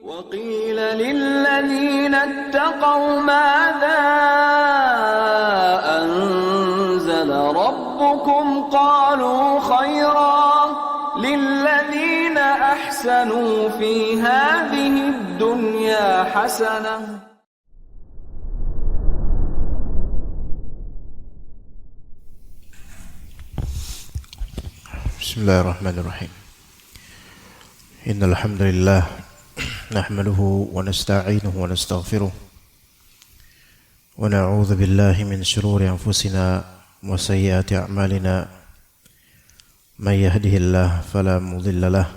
وقيل للذين اتقوا ماذا أنزل ربكم قالوا خيرا للذين أحسنوا في هذه الدنيا حسنة. بسم الله الرحمن الرحيم. إن الحمد لله نحمده ونستعينه ونستغفره ونعوذ بالله من شرور أنفسنا وسيئات أعمالنا. من يهده الله فلا مضل له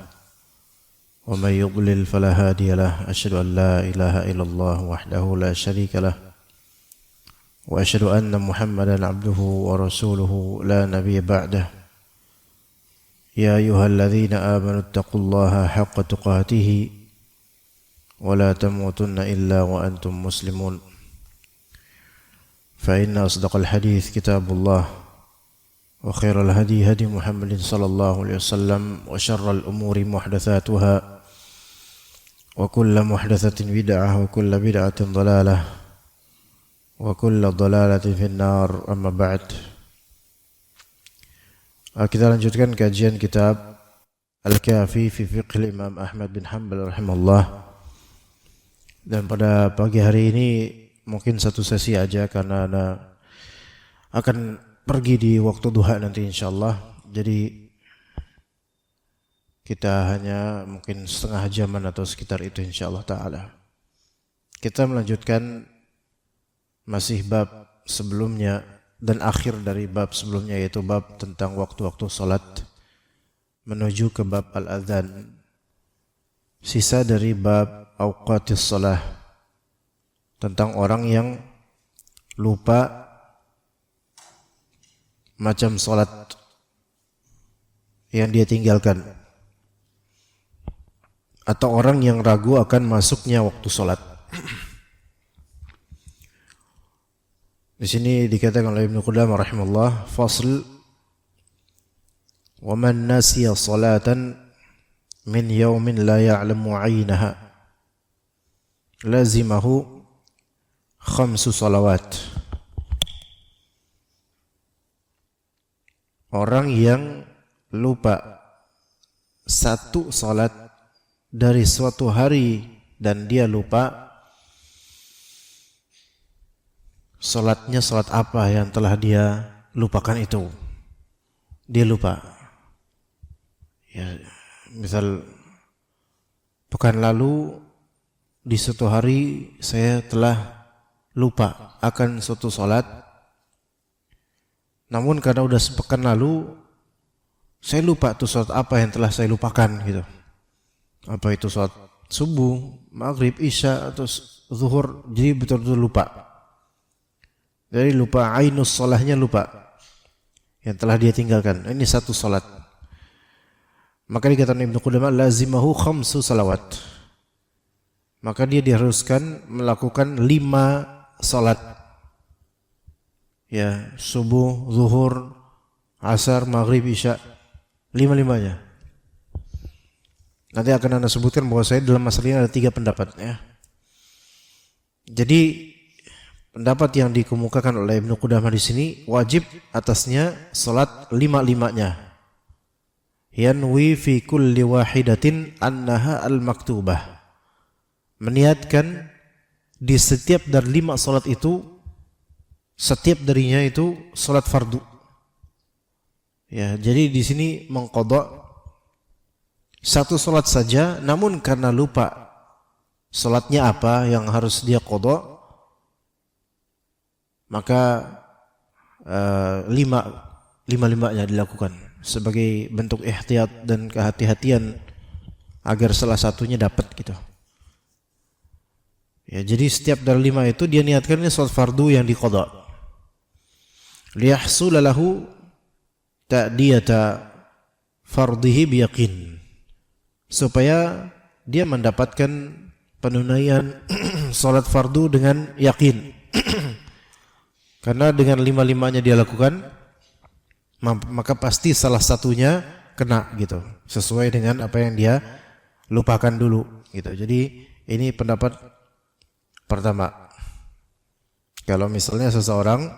ومن يضلل فلا هادي له. أشهد أن لا إله إلا الله وحده لا شريك له وأشهد أن محمدا عبده ورسوله لا نبي بعده. يا أيها الذين آمنوا اتقوا الله حق تقاته ولا تموتن إلا وأنتم مسلمون. فإن أصدق الحديث كتاب الله وخير الهدي هدي محمد صلى الله عليه وسلم وشر الأمور محدثاتها وكل محدثة بدعة وكل بدعة ضلالة وكل ضلالة في النار. أما بعد, kita lanjutkan kajian kitab Al-Kafi fi Fiqh Imam Ahmad bin Hanbal rahimahullah. Dan pada pagi hari ini mungkin satu sesi aja karena akan pergi di waktu duha nanti insyaallah. Jadi kita hanya mungkin setengah jaman atau sekitar itu insyaallah ta'ala. Kita melanjutkan masih bab sebelumnya dan akhir dari bab sebelumnya, yaitu bab tentang waktu-waktu salat menuju ke bab al-adzan. Sisa dari bab awqatis salah, tentang orang yang lupa macam salat yang dia tinggalkan, atau orang yang ragu akan masuknya waktu salat. Di sini dikatakan oleh Ibnu Qudamah rahimahullah, fasl wa man nasiya salatan min yawmin la ya'lamu 'ainaha lazimahu khamsu salawat. Orang yang lupa satu salat dari suatu hari dan dia lupa salatnya salat apa yang telah dia lupakan itu. Dia lupa. Ya, misal pekan lalu di suatu hari saya telah lupa akan suatu salat. Namun karena udah sepekan lalu saya lupa tuh salat apa yang telah saya lupakan gitu. Apa itu salat subuh, maghrib, isya atau zuhur, jadi betul-betul lupa. Jadi lupa ainus salahnya, lupa yang telah dia tinggalkan. Ini satu salat. Maka dikatakan Ibnu Qudamah lazimahu khamsu salawat. Maka dia diharuskan melakukan 5 salat. Ya, subuh, zuhur, asar, maghrib, isya, 5-5-nya. Nanti akan Anda sebutkan bahwa saya dalam masalah ini ada 3 pendapat ya. Jadi pendapat yang dikemukakan oleh Ibnu Qudamah di sini, wajib atasnya salat 5-5-nya. Yanwi fi kulli wahidatin annaha al-maktubah. Meniatkan di setiap dari 5 salat itu, setiap darinya itu salat fardu. Ya, jadi di sini mengqadha satu salat saja, namun karena lupa salatnya apa yang harus dia qadha, maka 5-5-nya dilakukan sebagai bentuk ihtiyat dan kehati-hatian agar salah satunya dapat gitu. Ya, jadi setiap dari 5 itu dia niatkan ini salat fardu yang diqadha. Liyahsula lahu ta'diyata fardhihi biyaqin. Supaya dia mendapatkan penunaian salat fardu dengan yakin. Karena dengan 5-5-nya dia lakukan, maka pasti salah satunya kena gitu, sesuai dengan apa yang dia lupakan dulu. gitu. Jadi ini pendapat pertama. Kalau misalnya seseorang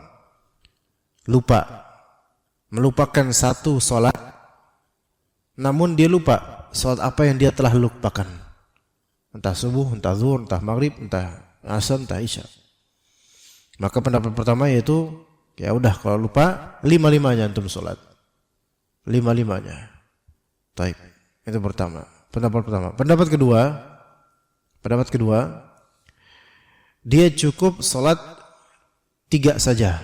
melupakan satu sholat, namun dia lupa sholat apa yang dia telah lupakan, entah subuh, entah zuhur, entah maghrib, entah asar, entah isya. Maka pendapat pertama yaitu ya udah, kalau lupa 5-5-nya antum sholat, 5-5-nya. Taib. Itu pertama. Pendapat pertama. Pendapat kedua, dia cukup sholat 3 saja.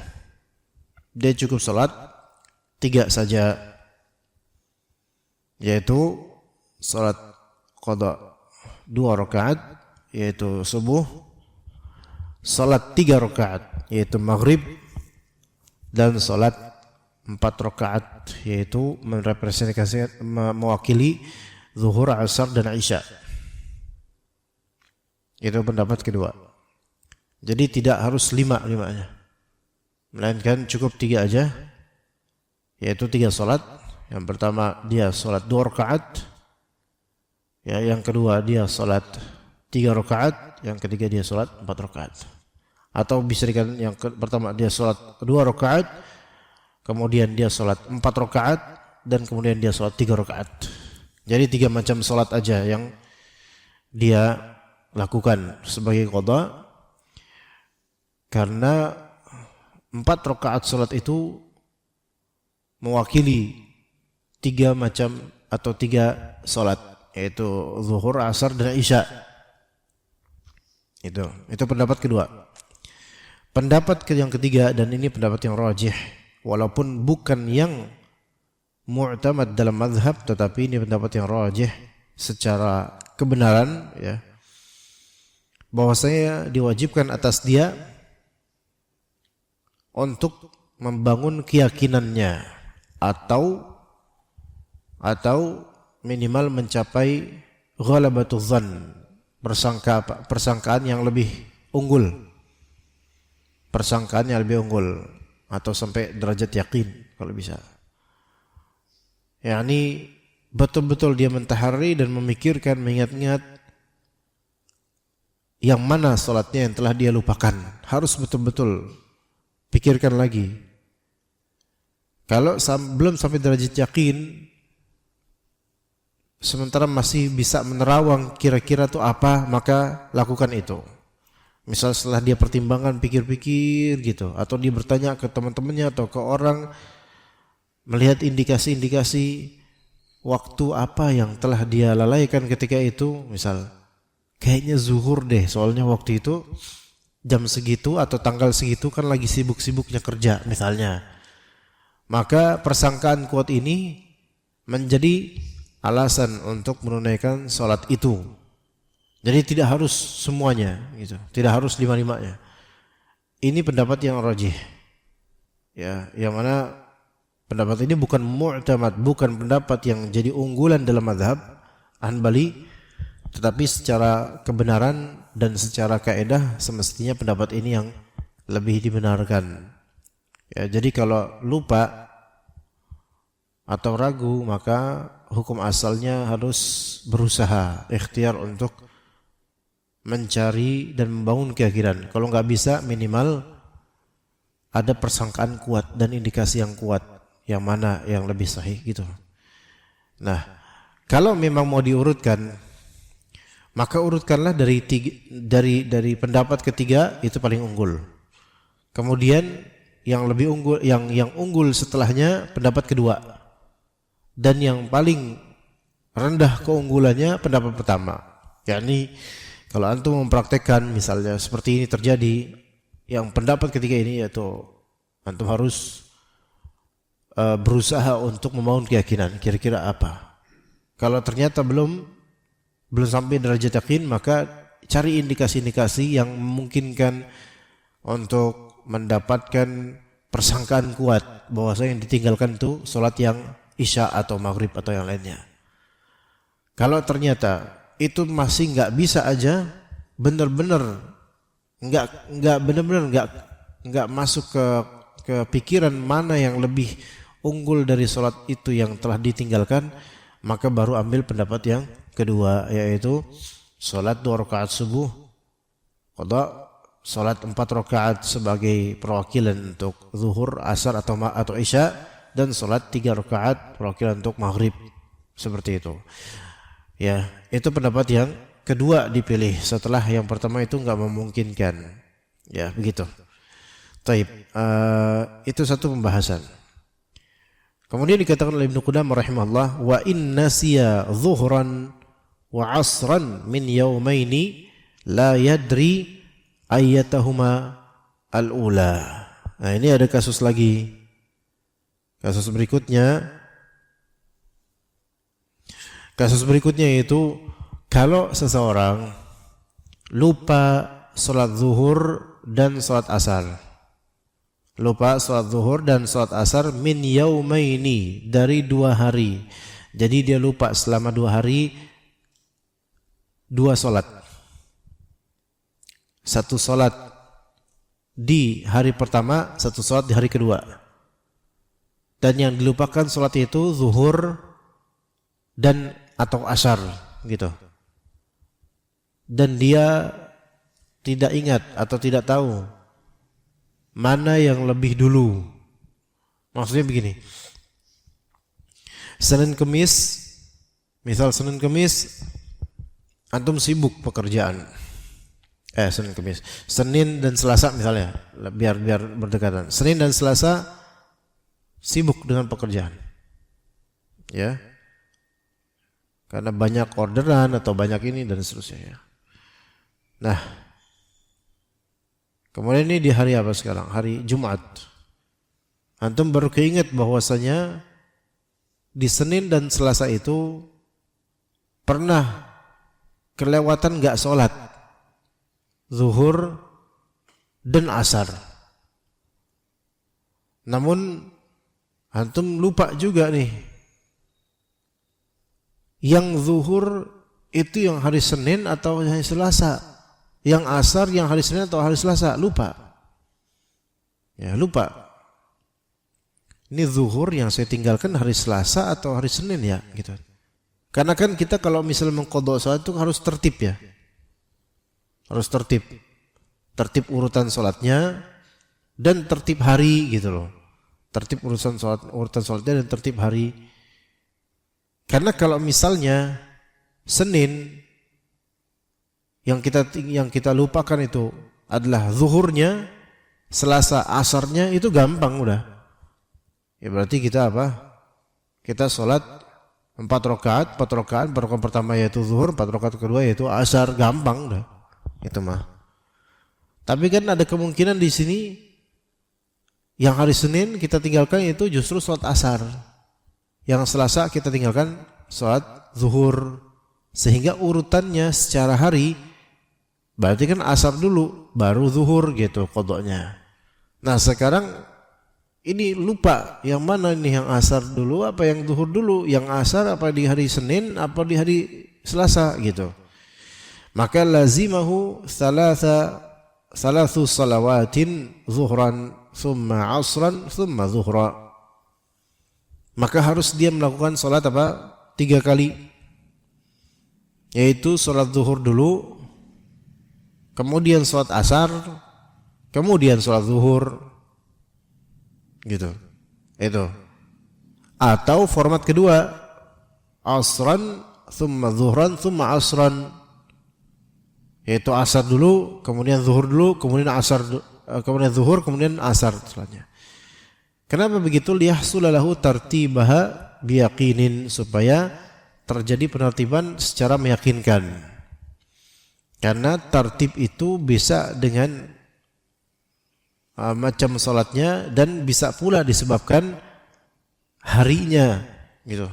Dia cukup sholat 3 saja, yaitu sholat qada 2 rakaat, yaitu subuh, sholat 3 rakaat, yaitu maghrib, dan sholat 4 rakaat, yaitu merepresentasikan, mewakili zuhur, asar, dan isya. Itu pendapat kedua. Jadi tidak harus 5-5-nya, melainkan cukup 3 aja, yaitu 3 sholat. Yang pertama dia sholat 2 rakaat, ya, yang kedua dia sholat 3 rakaat, yang ketiga dia sholat 4 rakaat. Atau bisa dikatakan yang pertama dia sholat 2 rakaat, kemudian dia sholat 4 rakaat, dan kemudian dia sholat 3 rakaat. Jadi 3 macam sholat aja yang dia lakukan sebagai qada, karena 4 rakaat sholat itu mewakili 3 macam atau 3 sholat, yaitu zuhur, asar, dan isya. Itu pendapat kedua. Pendapat yang ketiga, dan ini pendapat yang rajih, walaupun bukan yang mu'tamad dalam mazhab, tetapi ini pendapat yang rajih secara kebenaran, ya, bahwasanya diwajibkan atas dia untuk membangun keyakinannya atau minimal mencapai ghalabatuz zan, persangkaan yang lebih unggul, atau sampai derajat yakin kalau bisa. yakni betul-betul dia mentahari dan memikirkan, mengingat-ingat yang mana salatnya yang telah dia lupakan. Harus betul-betul pikirkan lagi. Kalau belum sampai derajat yakin, sementara masih bisa menerawang kira-kira itu apa, maka lakukan itu. Misal setelah dia pertimbangan, pikir-pikir gitu, atau dia bertanya ke teman-temannya atau ke orang, melihat indikasi-indikasi waktu apa yang telah dia lalaikan ketika itu. Misal kayaknya zuhur deh, soalnya waktu itu jam segitu atau tanggal segitu kan lagi sibuk-sibuknya kerja misalnya. Maka persangkaan kuat ini menjadi alasan untuk menunaikan sholat itu. Jadi tidak harus semuanya gitu, tidak harus lima-limanya. Ini pendapat yang rajih, ya, yang mana pendapat ini bukan mu'tamad, bukan pendapat yang jadi unggulan dalam mazhab Hanbali, tetapi secara kebenaran dan secara kaidah semestinya pendapat ini yang lebih dibenarkan. Ya, jadi kalau lupa atau ragu, maka hukum asalnya harus berusaha, ikhtiar untuk mencari dan membangun keyakinan. Kalau nggak bisa, minimal ada persangkaan kuat dan indikasi yang kuat, yang mana yang lebih sahih gitu. Nah, kalau memang mau diurutkan, maka urutkanlah dari pendapat ketiga itu paling unggul. Kemudian yang lebih unggul, yang unggul setelahnya pendapat kedua, dan yang paling rendah keunggulannya pendapat pertama. Yakni kalau antum mempraktekkan misalnya seperti ini terjadi, yang pendapat ketiga ini yaitu antum harus berusaha untuk membangun keyakinan kira-kira apa. Kalau ternyata belum sampai derajat yakin, maka cari indikasi-indikasi yang memungkinkan untuk mendapatkan persangkaan kuat bahwasanya yang ditinggalkan itu salat yang isya atau maghrib atau yang lainnya. Kalau ternyata itu masih nggak bisa aja, benar-benar nggak masuk ke pikiran mana yang lebih unggul dari salat itu yang telah ditinggalkan, maka baru ambil pendapat yang kedua, yaitu Salat 2 rakaat subuh qada, salat 4 rakaat sebagai perwakilan untuk zuhur, asar atau isya, dan salat 3 rakaat perwakilan untuk maghrib. Seperti itu. Ya, itu pendapat yang kedua dipilih setelah yang pertama itu enggak memungkinkan. Ya, begitu. Taib. Itu satu pembahasan. Kemudian dikatakan oleh Ibnu Qudamah rahimahullah, wa in nasiya zuhran wa asran min yaumaini la yadri ayyatahuma al-ula. Nah, ini ada kasus lagi. Kasus berikutnya yaitu kalau seseorang lupa salat zuhur dan salat asar. Lupa salat zuhur dan salat asar min yaumaini, dari 2 hari. Jadi dia lupa selama 2 hari 2 salat. 1 salat di hari pertama, 1 salat di hari kedua. Dan yang dilupakan salat itu zuhur dan atau asar gitu. Dan dia tidak ingat atau tidak tahu mana yang lebih dulu. Maksudnya begini. Senin Kemis, misal Senin Kemis antum sibuk pekerjaan. Senin Kemis. Senin dan Selasa misalnya, biar berdekatan. Senin dan Selasa sibuk dengan pekerjaan. Ya. Karena banyak orderan atau banyak ini dan seterusnya ya. Nah, kemudian ini di hari apa sekarang? Hari Jumat. Antum baru keinget bahwasanya di Senin dan Selasa itu pernah kelewatan enggak sholat zuhur dan asar. Namun antum lupa juga nih, yang zuhur itu yang hari Senin atau hari Selasa, yang asar yang hari Senin atau hari Selasa, lupa. Ya, lupa. Ini zuhur yang saya tinggalkan hari Selasa atau hari Senin ya, gitu. Karena kan kita kalau misalnya mengqadha salat itu harus tertib ya. Harus tertib. Tertib urutan salatnya dan tertib hari gitu loh. Tertib urutan salatnya dan tertib hari. Karena kalau misalnya Senin yang kita lupakan itu adalah zuhurnya, Selasa asarnya, itu gampang udah. Ya berarti kita apa? Kita sholat 4 rakaat pertama yaitu zuhur, 4 rakaat kedua yaitu asar, gampang udah. Itu mah. Tapi kan ada kemungkinan di sini yang hari Senin kita tinggalkan itu justru sholat asar. Yang Selasa kita tinggalkan sholat zuhur. Sehingga urutannya secara hari berarti kan asar dulu baru zuhur gitu qadanya. Nah sekarang ini lupa yang mana nih, yang asar dulu apa yang zuhur dulu, yang asar apa di hari Senin apa di hari Selasa gitu. Maka lazimahu thalathu salawatin zuhran thumma asran thumma zuhra. Maka harus dia melakukan salat apa? 3 kali. Yaitu salat zuhur dulu, kemudian salat asar, kemudian salat zuhur. Gitu. Itu. Atau format kedua, asran thumma zuhran thumma asran. Yaitu asar dulu, kemudian zuhur dulu, kemudian asar, kemudian zuhur, kemudian asar selanjutnya. Kenapa begitu? Liyahsulalahu tartibaha biyaqinin, supaya terjadi penertiban secara meyakinkan. Karena tertib itu bisa dengan macam salatnya dan bisa pula disebabkan harinya gitu.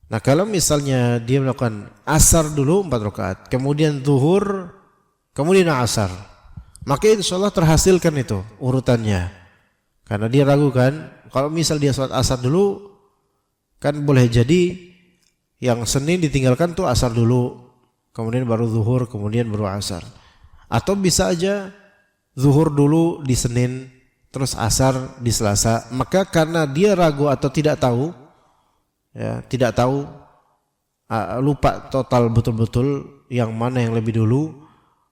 Nah, kalau misalnya dia melakukan asar dulu 4 rakaat, kemudian zuhur, kemudian asar, maka insyaallah terhasilkan itu urutannya. Karena dia ragu kan, kalau misal dia sholat asar dulu, kan boleh jadi yang Senin ditinggalkan tuh asar dulu, kemudian baru zuhur, kemudian baru asar. Atau bisa aja zuhur dulu di Senin, terus asar di Selasa. Maka karena dia ragu atau tidak tahu, ya, lupa total betul-betul yang mana yang lebih dulu,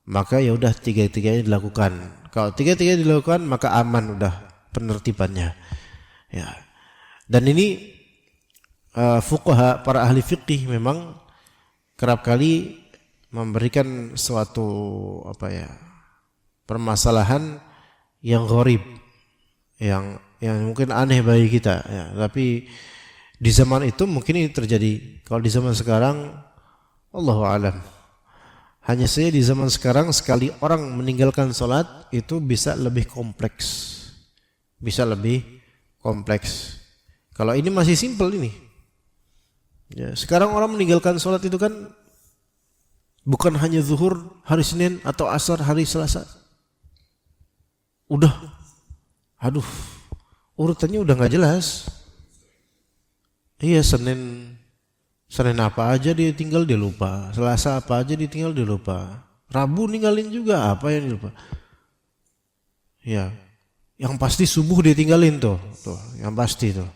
maka ya udah tiga-tiganya dilakukan. Kalau tiga-tiganya dilakukan maka aman udah penertibannya. Ya. Dan ini fuqaha, para ahli fikih memang kerap kali memberikan suatu permasalahan yang gharib, yang mungkin aneh bagi kita ya, tapi di zaman itu mungkin ini terjadi. Kalau di zaman sekarang Allahu a'lam. Hanya saja di zaman sekarang sekali orang meninggalkan salat itu bisa lebih kompleks. Bisa lebih kompleks. Kalau ini masih simpel ini. Ya, sekarang orang meninggalkan salat itu kan bukan hanya zuhur hari Senin atau asar hari Selasa. Udah, urutannya udah nggak jelas. Iya, Senin apa aja dia tinggal, dia lupa. Selasa apa aja dia tinggal, dia lupa. Rabu ninggalin juga, apa yang dia lupa. Ya, yang pasti subuh dia tinggalin tuh, yang pasti tuh.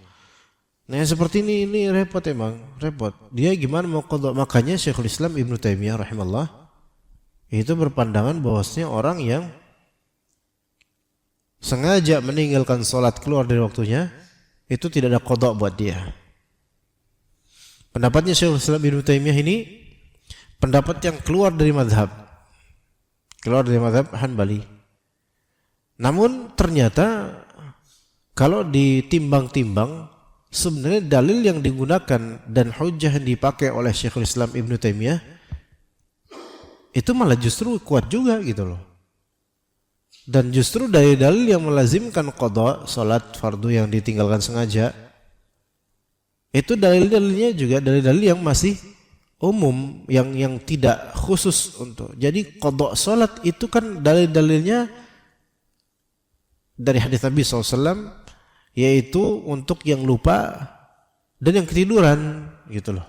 Nah yang seperti ini repot emang, repot. Dia gimana mau qadha? Makanya Syekhul Islam Ibnu Taimiyah rahimahullah itu berpandangan bahwasanya orang yang sengaja meninggalkan sholat keluar dari waktunya itu tidak ada qadha buat dia. Pendapatnya Syekhul Islam Ibnu Taimiyah ini pendapat yang keluar dari mazhab Hanbali. Namun ternyata kalau ditimbang-timbang sebenarnya dalil yang digunakan dan hujjah yang dipakai oleh Syekhul Islam Ibnu Taimiyah itu malah justru kuat juga gitu loh. Dan justru dari dalil yang melazimkan qadha salat fardu yang ditinggalkan sengaja itu dalil-dalilnya juga dalil-dalil yang masih umum, yang tidak khusus untuk. Jadi qadha salat itu kan dalil-dalilnya dari hadis Nabi SAW, yaitu untuk yang lupa dan yang ketiduran gitu loh.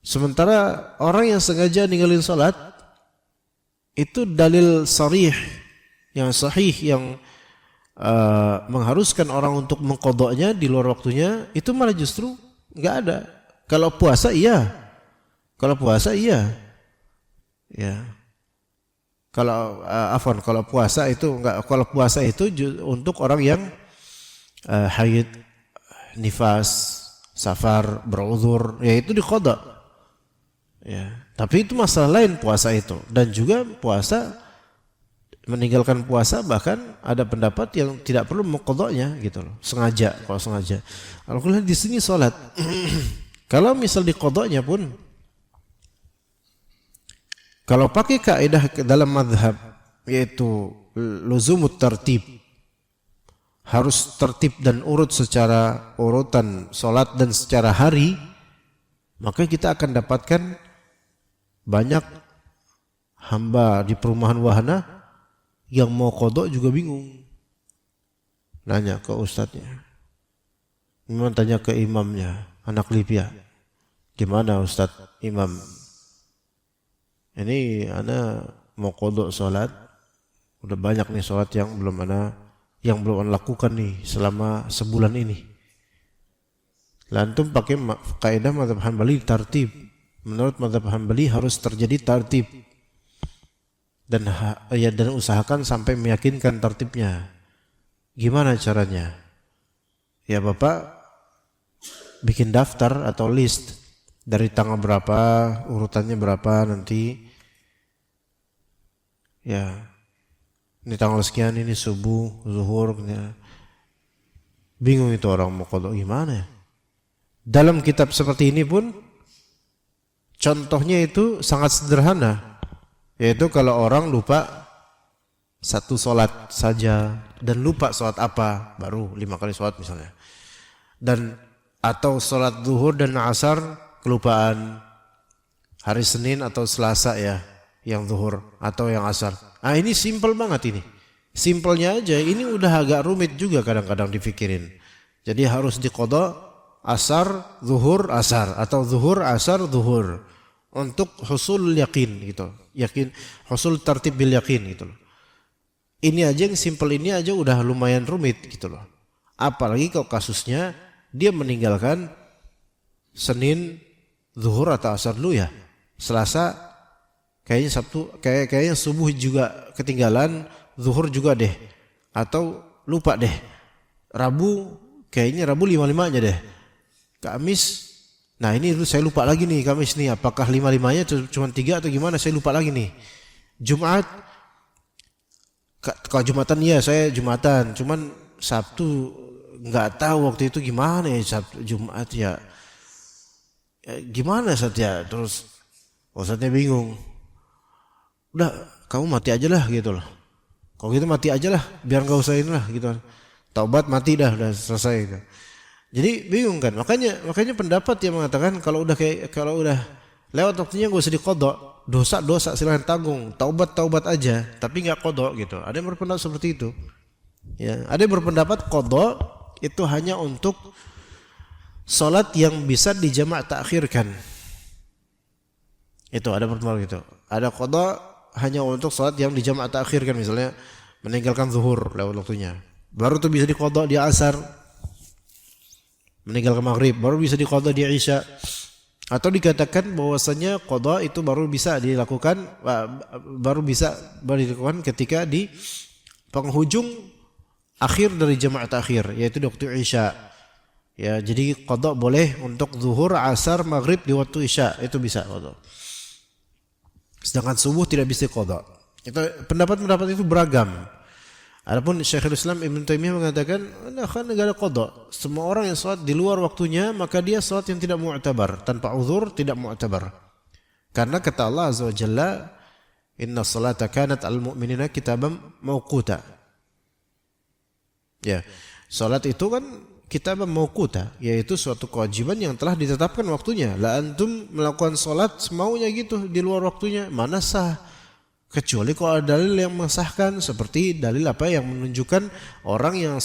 Sementara orang yang sengaja ninggalin sholat itu dalil sharih yang sahih yang mengharuskan orang untuk mengqadha'nya di luar waktunya, itu malah justru nggak ada. Kalau puasa iya, ya. Kalau puasa itu enggak, kalau puasa itu untuk orang yang haid, nifas, safar, beruzur, ya itu diqadha. Ya, tapi itu masalah lain puasa itu. Dan juga puasa, meninggalkan puasa bahkan ada pendapat yang tidak perlu mengqadha'nya gitu loh. Sengaja, kalau sengaja. Alhamdulillah di sini salat. Kalau misal diqadha'nya pun, kalau pakai kaidah dalam mazhab yaitu luzumut tartib, harus tertib dan urut secara urutan salat dan secara hari, maka kita akan dapatkan banyak hamba di perumahan wahana yang mau qadha juga bingung. Nanya ke ustadznya, memang tanya ke imamnya, anak Libya, gimana ustadz imam? Ini ana mau qadha salat, udah banyak nih salat yang belum ana lakukan nih selama sebulan ini. Lantum pakai kaidah mazhab Hanbali tartib. Menurut mazhab Hanbali harus terjadi tartib. Dan usahakan sampai meyakinkan tartibnya. Gimana caranya? Ya Bapak bikin daftar atau list dari tanggal berapa, urutannya berapa nanti. Ya, ini tanggal sekian, ini subuh, zuhur. Bingung itu orang mau qadha gimana ya? Dalam kitab seperti ini pun contohnya itu sangat sederhana, yaitu kalau orang lupa satu sholat saja dan lupa sholat apa, baru 5 kali sholat misalnya, dan atau sholat zuhur dan asar kelupaan hari Senin atau Selasa ya, yang zuhur atau yang asar. Ah ini simple banget ini. Simpelnya aja, ini udah agak rumit juga kadang-kadang dipikirin. Jadi harus diqadha asar, zuhur, asar atau zuhur, asar, zuhur untuk husul yakin gitu. Yakin, husul tartib bil yakin gitu loh. Ini aja yang simple ini aja udah lumayan rumit gitu loh. Apalagi kalau kasusnya dia meninggalkan Senin zuhur atau asar dulu ya, Selasa kayaknya Sabtu, kayaknya subuh juga ketinggalan, zuhur juga deh, atau lupa deh. Rabu, kayaknya Rabu 5-5-nya deh. Kamis, nah ini saya lupa lagi nih Kamis nih, apakah 5-5-nya cuma 3 atau gimana, saya lupa lagi nih. Jumat, kalau Jumatan ya saya Jumatan, cuman Sabtu nggak tahu waktu itu gimana ya, Sabtu Jumat ya gimana saja, terus Ustadznya bingung. Udah kamu mati aja lah gitu loh. Kalau gitu mati aja lah, biar nggak usah ini lah gitu. Taubat mati dah, udah selesai gitu. Jadi bingung kan. Makanya pendapat yang mengatakan kalau udah lewat waktunya nggak usah diqadha. Dosa silahkan tanggung. Taubat aja, tapi nggak qadha gitu. Ada yang berpendapat seperti itu. Ya, ada yang berpendapat qadha itu hanya untuk salat yang bisa dijamak takhirkan. Itu ada pertemuan gitu. Ada qadha hanya untuk salat yang dijamak takhirkan, misalnya meninggalkan zuhur lewat waktunya. Baru tuh bisa diqadha di asar. Meninggalkan maghrib baru bisa diqadha di isya. Atau dikatakan bahwasanya qadha itu baru bisa dilakukan ketika di penghujung akhir dari jamak takhir, yaitu di waktu isya. Ya, jadi qadha boleh untuk zuhur, asar, maghrib di waktu isya, itu bisa qadha. Sedangkan subuh tidak bisa qadha. Itu pendapat itu beragam. Adapun Syekhul Islam Ibn Taimiyah mengatakan, kan negara qadha. Semua orang yang salat di luar waktunya, maka dia salat yang tidak mu'tabar, tanpa uzur tidak mu'tabar. Karena kata Allah Azza wa Jalla, "Inna salata kanat al-mu'minina kitaban mawquta." Ya, salat itu kan kitaban mawquta, yaitu suatu kewajiban yang telah ditetapkan waktunya. La antum melakukan salat semaunya gitu di luar waktunya, mana sah? Kecuali kalau ada dalil yang mensahkan, seperti dalil apa yang menunjukkan orang yang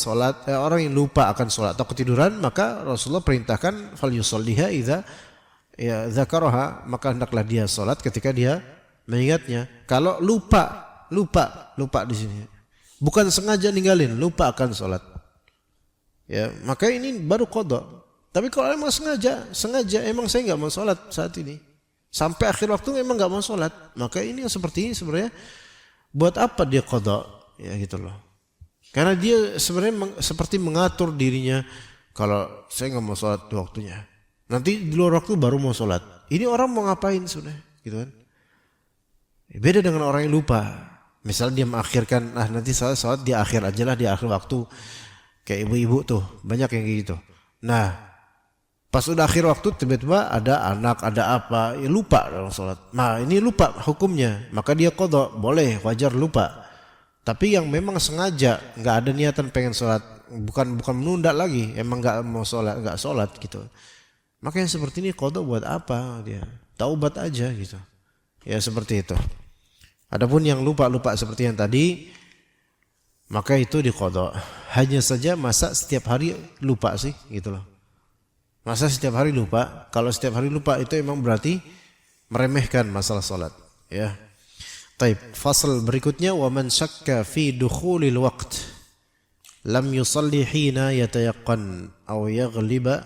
lupa akan salat atau ketiduran, maka Rasulullah perintahkan fal yusalliha idza dzakaraha, maka hendaklah dia salat ketika dia mengingatnya. Kalau lupa di sini. Bukan sengaja ninggalin, lupa akan salat. Ya, maka ini baru qadha. Tapi kalau emang sengaja emang saya enggak mau salat saat ini, sampai akhir waktu memang nggak mau sholat, maka ini yang seperti ini sebenarnya buat apa dia qadha, ya gitu loh. Karena dia sebenarnya seperti mengatur dirinya, kalau saya nggak mau sholat di waktunya, nanti di luar waktu baru mau sholat. Ini orang mau ngapain sebenarnya, gitu kan? Beda dengan orang yang lupa. Misalnya dia mengakhirkan, nanti saya sholat di akhir aja lah, di akhir waktu, kayak ibu-ibu tuh banyak yang gitu. Nah, pas udah akhir waktu tiba-tiba ada anak, ada apa, ya lupa dalam sholat. Nah ini lupa hukumnya, maka dia qadha, boleh, wajar lupa. Tapi yang memang sengaja nggak ada niatan pengen sholat, bukan menunda lagi, emang nggak mau sholat, nggak sholat gitu. Maka yang seperti ini qadha buat apa dia? Taubat aja gitu. Ya seperti itu. Adapun yang lupa seperti yang tadi, maka itu diqadha. Hanya saja masa setiap hari lupa sih gitu loh. Masa setiap hari lupa? Kalau setiap hari lupa itu emang berarti meremehkan masalah salat, ya. Taib. Fasal berikutnya, wa man syakka fi dukhulil waqt lam yusalli hina yatayaqqan aw yaghliba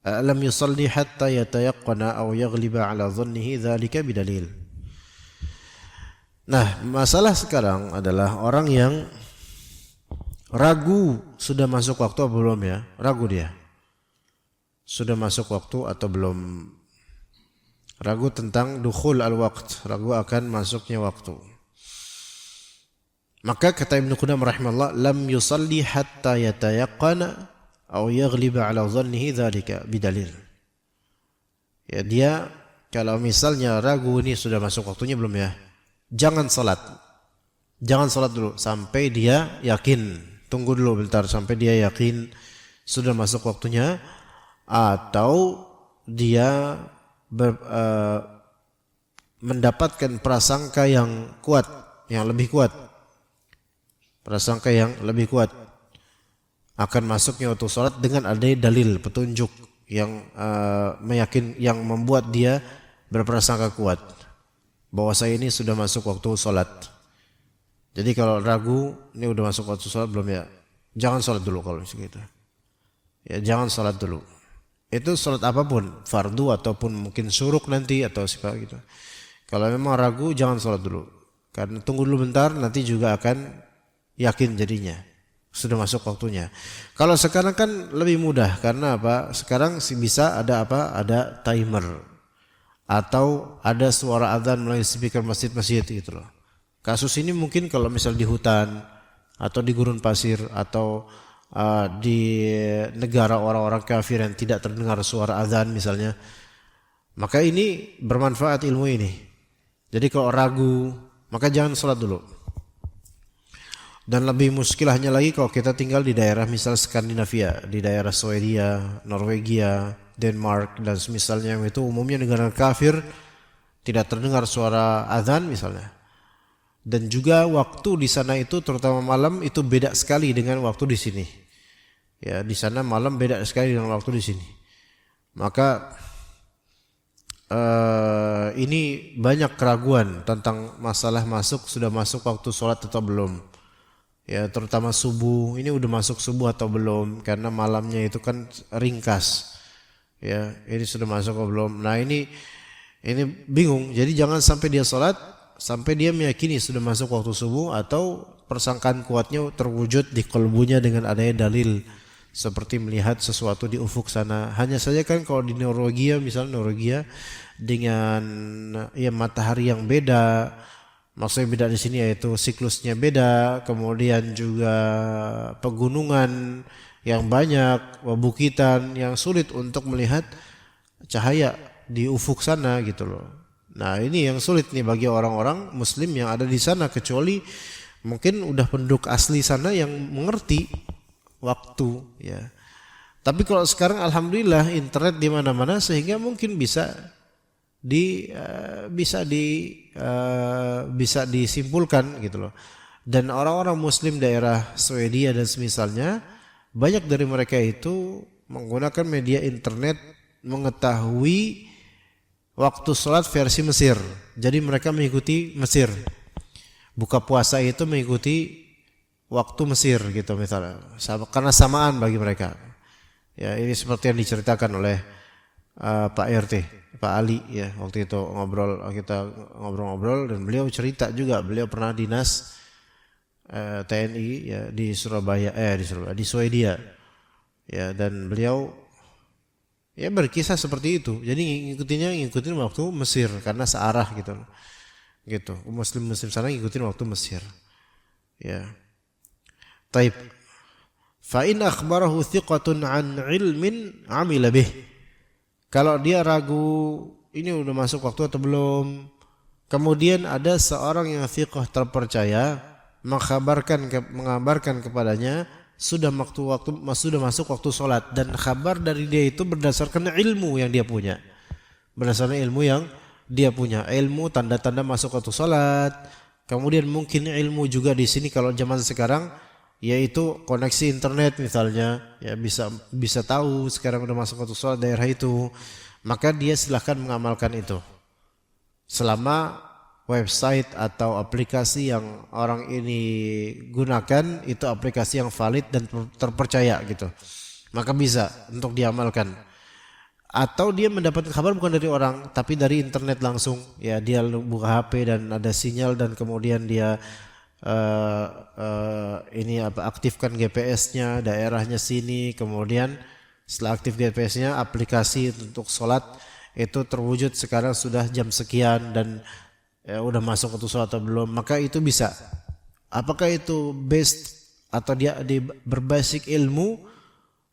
lam yusalli hatta yatayaqqana aw yaghliba ala dhannihi dzalika bidalil. Nah, masalah sekarang adalah orang yang ragu sudah masuk waktu atau belum, ya. Ragu dia. Sudah masuk waktu atau belum, ragu tentang dukhul al-waqt, ragu akan masuknya waktu. Maka kata Ibnu Qudamah rahimahullah, lam yusalli hatta yatayaqqana aw yaghliba ala dhannihi dzalika bidalil. Ya, dia kalau misalnya ragu ini sudah masuk waktunya belum, ya, jangan salat dulu sampai dia yakin. Tunggu dulu bentar sampai dia yakin sudah masuk waktunya, atau dia mendapatkan prasangka yang kuat, yang lebih kuat, prasangka yang lebih kuat akan masuknya waktu sholat dengan adanya dalil petunjuk yang yang membuat dia berprasangka kuat bahwa saya ini sudah masuk waktu sholat. Jadi kalau ragu ini udah masuk waktu sholat belum, ya jangan sholat dulu kalau gitu. Ya jangan sholat dulu. Itu sholat apapun, fardu ataupun mungkin syuruk nanti atau siapa gitu. Kalau memang ragu jangan sholat dulu. Karena tunggu dulu bentar, nanti juga akan yakin jadinya. Sudah masuk waktunya. Kalau sekarang kan lebih mudah karena apa? Sekarang bisa ada apa? Ada timer atau ada suara adzan melalui speaker masjid-masjid gitu loh. Kasus ini mungkin kalau misal di hutan atau di gurun pasir atau di negara orang-orang kafir yang tidak terdengar suara adzan misalnya, maka ini bermanfaat ilmu ini. Jadi kalau ragu, maka jangan sholat dulu. Dan lebih muskilahnya lagi kalau kita tinggal di daerah misal Skandinavia, di daerah Swedia, Norwegia, Denmark dan semisalnya yang itu umumnya negara kafir, tidak terdengar suara azan misalnya. Dan juga waktu di sana itu terutama malam itu beda sekali dengan waktu di sini. Ya, di sana malam beda sekali dengan waktu di sini. Maka ini banyak keraguan tentang masalah sudah masuk waktu sholat atau belum. Ya, terutama subuh, ini udah masuk subuh atau belum, karena malamnya itu kan ringkas. Ya, ini sudah masuk atau belum. Nah, ini bingung. Jadi jangan sampai dia sholat sampai dia meyakini sudah masuk waktu subuh, atau persangkaan kuatnya terwujud di kalbunya dengan adanya dalil seperti melihat sesuatu di ufuk sana. Hanya saja kan kalau di Norwegia, misalnya Norwegia dengan ya matahari yang beda, maksudnya beda di sini yaitu siklusnya beda, kemudian juga pegunungan yang banyak, bukitan yang sulit untuk melihat cahaya di ufuk sana gitu loh. Nah, ini yang sulit nih bagi orang-orang muslim yang ada di sana, kecuali mungkin udah penduduk asli sana yang mengerti waktu ya. Tapi kalau sekarang alhamdulillah internet di mana-mana sehingga mungkin bisa disimpulkan gitu loh. Dan orang-orang muslim daerah Swedia dan semisalnya, banyak dari mereka itu menggunakan media internet mengetahui waktu sholat versi Mesir. Jadi mereka mengikuti Mesir. Buka puasa itu mengikuti waktu Mesir gitu misalnya. Karena samaan bagi mereka. Ya, ini seperti yang diceritakan oleh Pak RT, Pak Ali ya, waktu itu kita ngobrol-ngobrol dan beliau cerita juga, beliau pernah dinas TNI ya di Surabaya, di Swedia ya, dan beliau ya berkisah seperti itu. Jadi ngikutin waktu Mesir karena searah gitu muslim sana ngikutin waktu Mesir ya. Taib, fa in akhbarahu thiqatun an ilmin amila bih. Kalau dia ragu ini udah masuk waktu atau belum, kemudian ada seorang yang thiqah terpercaya mengabarkan kepadanya sudah masuk waktu sholat, dan kabar dari dia itu berdasarkan ilmu yang dia punya. Berdasarkan ilmu yang dia punya, ilmu tanda-tanda masuk waktu sholat. Kemudian mungkin ilmu juga di sini kalau zaman sekarang yaitu koneksi internet misalnya, ya bisa tahu sekarang udah masuk waktu sholat daerah itu, maka dia silahkan mengamalkan itu selama website atau aplikasi yang orang ini gunakan itu aplikasi yang valid dan terpercaya gitu, maka bisa untuk diamalkan. Atau dia mendapatkan kabar bukan dari orang tapi dari internet langsung, ya dia buka HP dan ada sinyal dan kemudian dia aktifkan GPS-nya daerahnya sini, kemudian setelah aktif GPS-nya aplikasi untuk sholat itu terwujud sekarang sudah jam sekian dan udah masuk waktu sholat atau belum, maka itu bisa. Apakah itu based atau dia berbasis ilmu,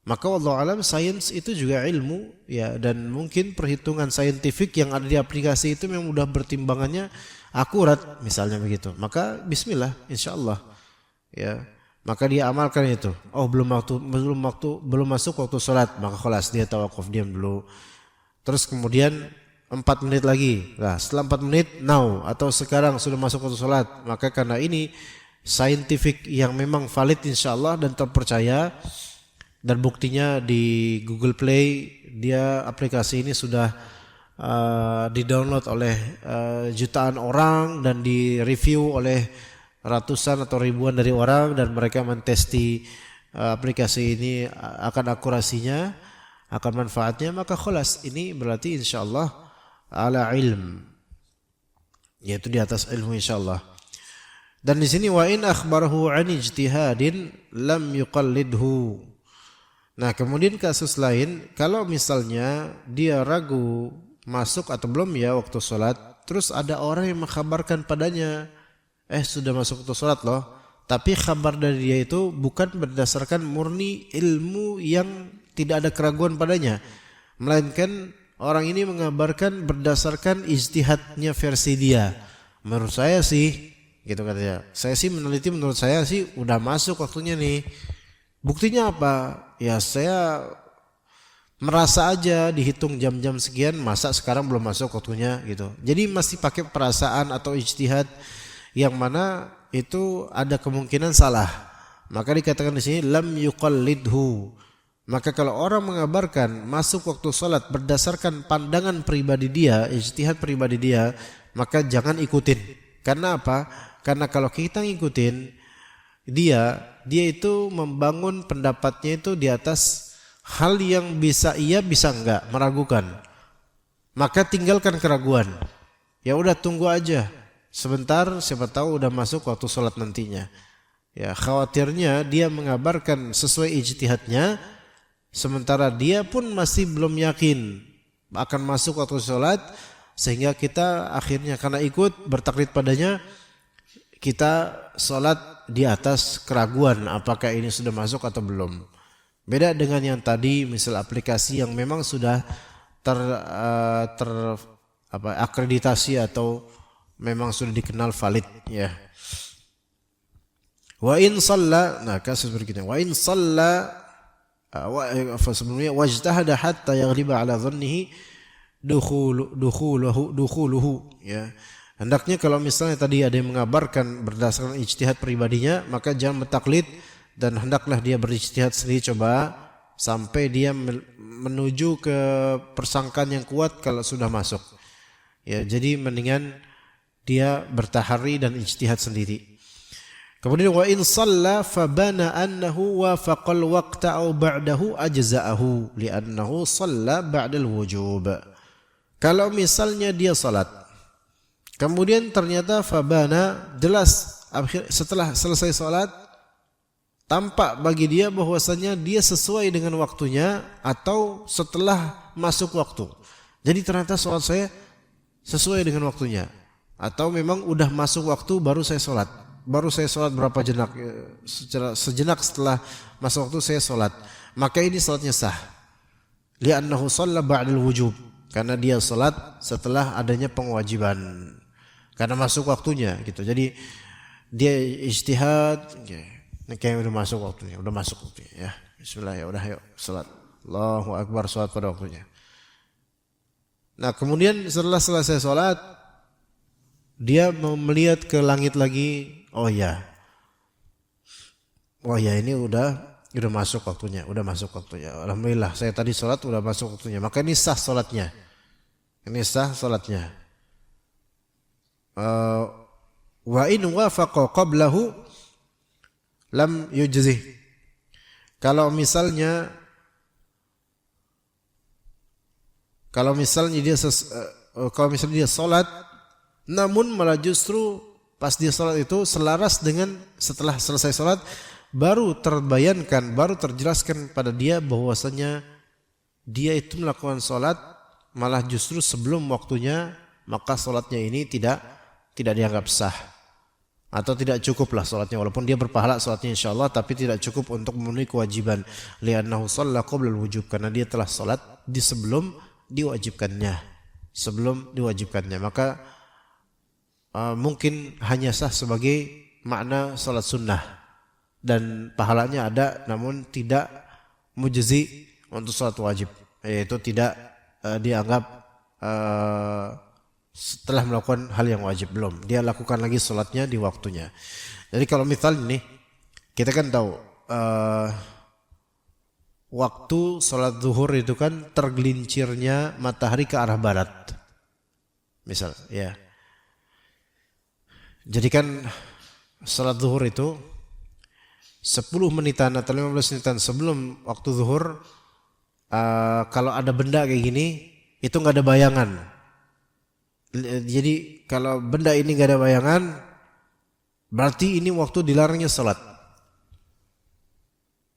maka wallahu alam sains itu juga ilmu ya, dan mungkin perhitungan saintifik yang ada di aplikasi itu memang udah bertimbangannya akurat misalnya begitu, maka bismillah insyaallah ya, maka dia amalkan itu. Oh belum masuk waktu sholat, maka khalas dia tawakuf, diam dulu. Terus kemudian 4 menit lagi, nah setelah 4 menit now atau sekarang sudah masuk waktu sholat, maka karena ini saintifik yang memang valid insyaallah dan terpercaya, dan buktinya di Google Play dia aplikasi ini sudah di-download oleh jutaan orang dan di-review oleh ratusan atau ribuan dari orang, dan mereka mentesti aplikasi ini akan akurasinya, akan manfaatnya, maka khalas ini berarti insyaallah ala ilm. yaitu di atas ilmu insyaallah. Dan di sini wa in akhbarahu an ijtihadin lam yuqallidhu. Nah, kemudian kasus lain, kalau misalnya dia ragu masuk atau belum ya waktu sholat, terus ada orang yang mengkhabarkan padanya, sudah masuk waktu sholat loh, tapi kabar dari dia itu bukan berdasarkan murni ilmu yang tidak ada keraguan padanya, melainkan orang ini mengabarkan berdasarkan ijtihadnya versi dia. Menurut saya sih, gitu katanya, saya sih meneliti, menurut saya sih udah masuk waktunya nih. Buktinya apa? Ya saya merasa aja dihitung jam-jam sekian, masa sekarang belum masuk waktunya gitu. Jadi masih pakai perasaan atau ijtihad yang mana itu ada kemungkinan salah. Maka dikatakan di sini lam yuqallidhu. Maka kalau orang mengabarkan masuk waktu sholat berdasarkan pandangan pribadi dia, ijtihad pribadi dia, maka jangan ikutin. Karena apa? Karena kalau kita ngikutin dia itu membangun pendapatnya itu di atas hal yang bisa iya bisa enggak, meragukan. Maka tinggalkan keraguan. Ya udah tunggu aja. Sebentar siapa tahu udah masuk waktu sholat nantinya. Ya khawatirnya dia mengabarkan sesuai ijtihadnya, sementara dia pun masih belum yakin akan masuk waktu sholat, sehingga kita akhirnya karena ikut bertaklid padanya, kita sholat di atas keraguan apakah ini sudah masuk atau belum. Beda dengan yang tadi, misal aplikasi yang memang sudah akreditasi atau memang sudah dikenal valid ya. Wa in shalla, nah kasus berikutnya, wa in shalla sebelumnya wajtahada hatta yaghliba ala dhannihi dukhuluhu ya. Hendaknya kalau misalnya tadi ada yang mengabarkan berdasarkan ijtihad pribadinya, maka jangan bertaklid dan hendaklah dia berijtihad sendiri coba sampai dia menuju ke persangkaan yang kuat kalau sudah masuk. Ya, jadi mendingan dia bertahari dan ijtihad sendiri. Kemudian wa in shalla fabana annahu wafaqal waqta aw ba'dahu ajza'ahu li'annahu shalla ba'dal wujub. Kalau misalnya dia salat kemudian ternyata fabana, jelas setelah selesai sholat tampak bagi dia bahwasanya dia sesuai dengan waktunya atau setelah masuk waktu. Jadi ternyata sholat saya sesuai dengan waktunya atau memang udah masuk waktu baru saya sholat. Baru saya sholat berapa jenak, sejenak setelah masuk waktu saya sholat. Maka ini sholatnya sah. Li'annahu shalla ba'dal wujub, karena dia sholat setelah adanya pengewajiban. Karena masuk waktunya gitu. Jadi dia ijtihad, kayak udah masuk waktunya, ya. Bismillah, ya udah yuk salat. Allahu akbar, salat pada waktunya. Nah, kemudian setelah selesai salat dia mau melihat ke langit lagi. Oh ya, ini udah masuk waktunya, Alhamdulillah, saya tadi salat udah masuk waktunya. Maka ini sah salatnya. Wa in wafaqa qablahu lam yujzih. Kalau misalnya dia salat namun malah justru pas dia salat itu selaras dengan setelah selesai salat baru terjelaskan pada dia bahwasanya dia itu melakukan salat malah justru sebelum waktunya, maka salatnya ini tidak dianggap sah atau tidak cukup lah salatnya, walaupun dia berpahala salatnya insyaallah, tapi tidak cukup untuk memenuhi kewajiban. Li'annahu shalla qabla al-wujub, karena dia telah salat sebelum diwajibkannya. Maka mungkin hanya sah sebagai makna salat sunnah dan pahalanya ada, namun tidak mujzi untuk salat wajib, yaitu tidak dianggap setelah melakukan hal yang wajib, belum. Dia lakukan lagi sholatnya di waktunya. Jadi kalau misal ini, kita kan tahu waktu sholat zuhur itu kan tergelincirnya matahari ke arah barat. Misal, ya. Jadi kan sholat zuhur itu 10 menitan atau 15 menitan sebelum waktu zuhur, kalau ada benda kayak gini, itu nggak ada bayangan. Jadi kalau benda ini gak ada bayangan, berarti ini waktu dilarangnya salat.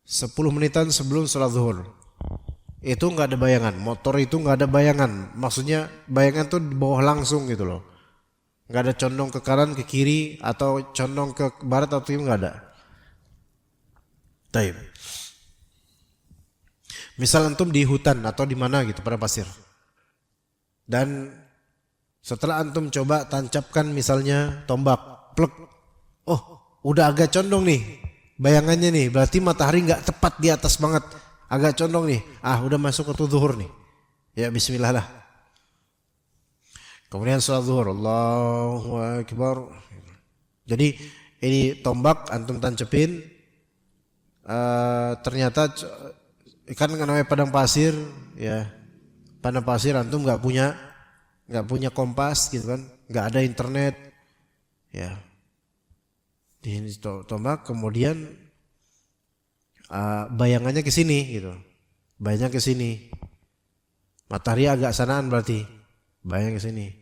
10 menitan sebelum salat zuhur. Itu nggak ada bayangan, motor itu nggak ada bayangan, maksudnya bayangan tuh di bawah langsung gitu loh, nggak ada condong ke kanan ke kiri atau condong ke barat atau timur, nggak ada. Taib. Misal antum di hutan atau di mana gitu pada pasir, dan setelah antum coba tancapkan misalnya tombak, plek, oh udah agak condong nih bayangannya nih, berarti matahari nggak tepat di atas banget. Agak condong nih, udah masuk waktu zuhur nih. Ya bismillah lah. Kemudian sholat zuhur, Allahu Akbar. Jadi ini tombak antum tancepin, ternyata kan namanya padang pasir, ya padang pasir antum nggak punya kompas gitu kan, nggak ada internet, ya. Di tombak kemudian bayangannya ke sini gitu. Bayangannya ke sini. Matahari agak sanaan berarti. Bayang ke sini.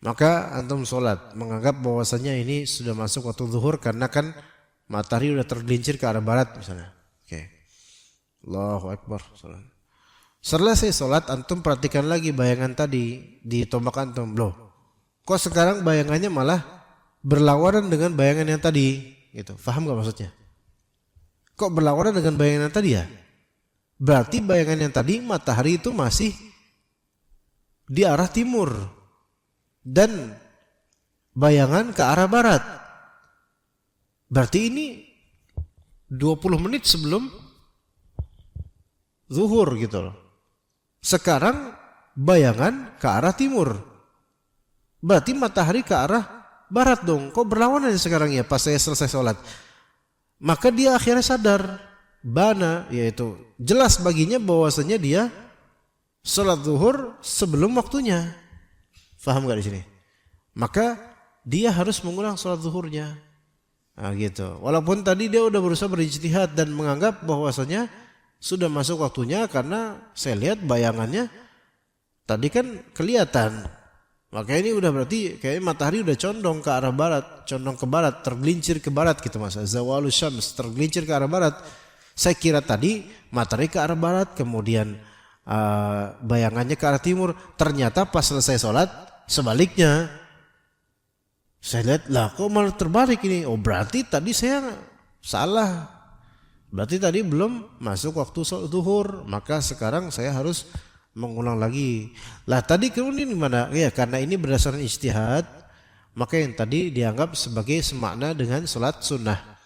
Maka antum sholat menganggap bahwasanya ini sudah masuk waktu zuhur karena kan matahari udah tergelincir ke arah barat misalnya. Oke. Allahu Akbar. Selesai sholat antum perhatikan lagi bayangan tadi di tombak antum. Loh, kok sekarang bayangannya malah berlawanan dengan bayangan yang tadi gitu. Faham gak maksudnya? Kok berlawanan dengan bayangan yang tadi ya? Berarti bayangan yang tadi matahari itu masih di arah timur dan bayangan ke arah barat. Berarti ini 20 menit sebelum zuhur gitu loh. Sekarang bayangan ke arah timur. Berarti matahari ke arah barat dong. Kok berlawanan sekarang ya pas saya selesai sholat? Maka dia akhirnya sadar, yaitu jelas baginya bahwasanya dia sholat zuhur sebelum waktunya. Faham gak di sini? Maka dia harus mengulang sholat zuhurnya. Nah, gitu. Walaupun tadi dia udah berusaha berijtihad dan menganggap bahwasanya sudah masuk waktunya karena saya lihat bayangannya tadi kan kelihatan. Maka ini udah berarti kayaknya matahari udah condong ke arah barat, condong ke barat, tergelincir ke barat gitu mas. Zawalus syams, tergelincir ke arah barat. Saya kira tadi matahari ke arah barat, kemudian bayangannya ke arah timur. Ternyata pas selesai sholat sebaliknya. Saya lihat lah kok malah terbalik ini. Oh berarti tadi saya salah. Berarti tadi belum masuk waktu sholat zuhur. Maka sekarang saya harus mengulang lagi. Lah tadi kemudian gimana? Ya karena ini berdasarkan ijtihad, maka yang tadi dianggap sebagai semakna dengan sholat sunnah.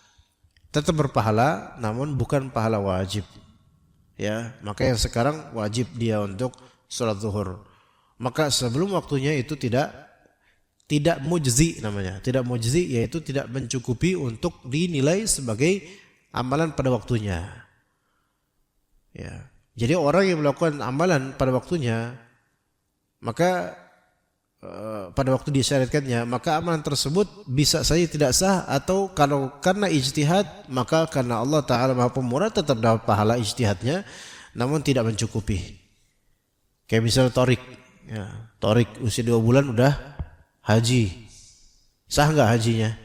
Tetap berpahala, namun bukan pahala wajib. Ya, maka yang sekarang wajib dia untuk sholat zuhur. Maka sebelum waktunya itu tidak mujzi namanya. Tidak mujzi yaitu tidak mencukupi untuk dinilai sebagai amalan pada waktunya. Ya. Jadi orang yang melakukan amalan pada waktunya, maka pada waktu disyariatkannya, maka amalan tersebut bisa saja tidak sah, atau kalau karena ijtihad, maka karena Allah Ta'ala Maha Pemurah tetap dapat pahala ijtihadnya, namun tidak mencukupi. Kayak misalnya Torik, ya, Torik usia 2 bulan udah haji, sah nggak hajinya?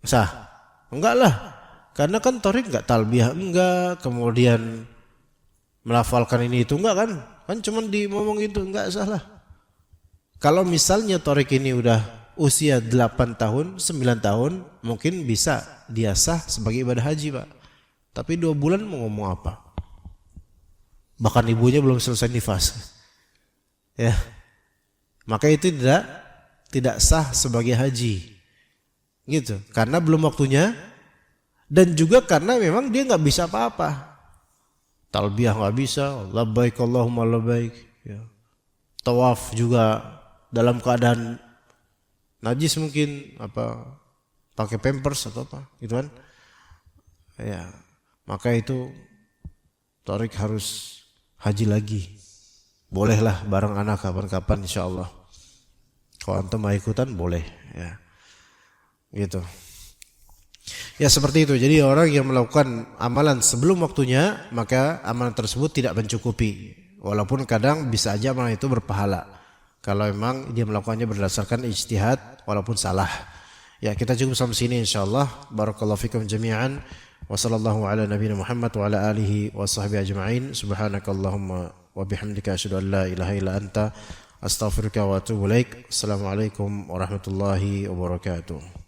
Sah? Enggak lah. Karena kan Torik enggak talbiyah, enggak, kemudian melafalkan ini itu enggak kan? Kan cuma ngomong itu, enggak salah. Kalau misalnya Torik ini udah usia 8 tahun, 9 tahun, mungkin bisa dia sah sebagai ibadah haji, Pak. Tapi 2 bulan mau ngomong apa? Bahkan ibunya belum selesai nifas. Ya. Maka itu tidak sah sebagai haji. Gitu. Karena belum waktunya. Dan juga karena memang dia nggak bisa apa-apa. Talbiyah nggak bisa, labbaik Allahumma labbaik. Ya. Tawaf juga dalam keadaan najis mungkin, pakai pampers atau apa, gitu kan? Ya, maka itu Torik harus haji lagi. Bolehlah bareng anak kapan-kapan insya Allah. Kalau antum mau ikutan boleh, ya. Gitu. Ya seperti itu. Jadi orang yang melakukan amalan sebelum waktunya, maka amalan tersebut tidak mencukupi. Walaupun kadang bisa aja amalan itu berpahala. kalau memang dia melakukannya berdasarkan ijtihad walaupun salah. Ya, kita cukup sampai sini insyaallah. Barakallahu fikum jami'an. Wa sallallahu ala nabiyina Muhammad wa ala alihi wa sahbihi ajma'in. Subhanakallahumma wa bihamdika asyhadu an la ilaha illa anta astaghfiruka wa atubu ilaik. Assalamualaikum warahmatullahi wabarakatuh.